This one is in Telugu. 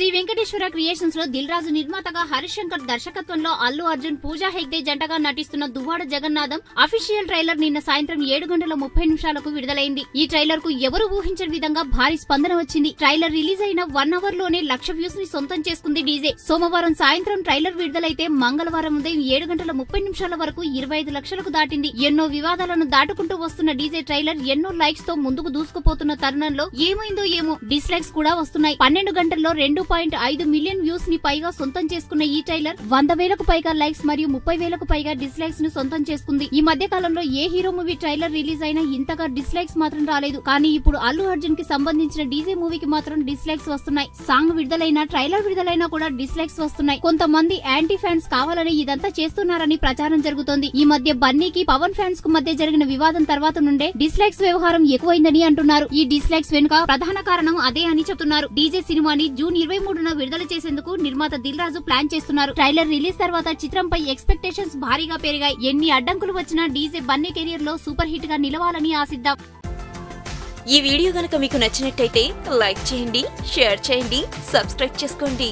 శ్రీ వెంకటేశ్వర క్రియేషన్స్ లో దిల్ రాజు నిర్మాతగా హరిశంకర్ దర్శకత్వంలో అల్లు అర్జున్, పూజా హెగ్డే జంటగా నటిస్తున్న దువ్వాడ జగన్నాథం అఫీషియల్ ట్రైలర్ నిన్న సాయంత్రం 7:30 విడుదలైంది. ఈ ట్రైలర్ కు ఎవరు ఊహించని విధంగా భారీ స్పందన వచ్చింది. ట్రైలర్ రిలీజ్ అయిన 1 అవర్ లోనే 1,00,000 వ్యూస్ ని సొంతం చేసుకుంది డీజే. సోమవారం సాయంత్రం ట్రైలర్ విడుదలైతే మంగళవారం ఉదయం 7:30 వరకు 25 లక్షలకు దాటింది. ఎన్నో వివాదాలను దాటుకుంటూ వస్తున్న డీజే ట్రైలర్ ఎన్నో లైక్స్ తో ముందుకు దూసుకుపోతున్న తరుణంలో ఏమైందో ఏమో డిస్లైక్స్ కూడా వస్తున్నాయి. 12 గంటల్లో 2.5 మిలియన్ వ్యూస్ ని పైగా సొంతం చేసుకున్న ఈ ట్రైలర్ 100,000కు పైగా లైక్స్ మరియు 30,000కు పైగా డిస్లైక్స్ ను సొంతం చేసుకుంది. ఈ మధ్య కాలంలో ఏ హీరో మూవీ ట్రైలర్ రిలీజ్ అయినా ఇంతగా డిస్లైక్స్ మాత్రం రాలేదు. కానీ ఇప్పుడు అల్లు అర్జున్ కి సంబంధించిన డీజే మూవీకి మాత్రం డిస్లైక్స్ వస్తున్నాయి. సాంగ్ విడుదలైనా ట్రైలర్ విడుదలైనా కూడా డిస్లైక్స్ వస్తున్నాయి. కొంతమంది యాంటీ ఫ్యాన్స్ కావాలని ఇదంతా చేస్తున్నారని ప్రచారం జరుగుతోంది. ఈ మధ్య బన్నీకి పవన్ ఫ్యాన్స్ కు మధ్య జరిగిన వివాదం తర్వాత నుండే డిస్లైక్స్ వ్యవహారం ఎక్కువైందని అంటున్నారు. ఈ డిస్లైక్స్ వెనుక ప్రధాన కారణం అదే అని చెప్తున్నారు. డీజే సినిమాని జూన్ 23న విడుదల చేసేందుకు నిర్మాత దిల్ రాజు ప్లాన్ చేస్తున్నారు. ట్రైలర్ రిలీజ్ తర్వాత చిత్రంపై ఎక్స్పెక్టేషన్స్ భారీగా పెరిగాయి. ఎన్ని అడ్డంకులు వచ్చినా డీజే బన్నీ కెరీర్ లో సూపర్ హిట్ గా నిలవాలని ఆశిద్దాం. ఈ వీడియో గనుక మీకు నచ్చినట్టయితే లైక్ చేయండి, షేర్ చేయండి, సబ్స్క్రైబ్ చేసుకోండి.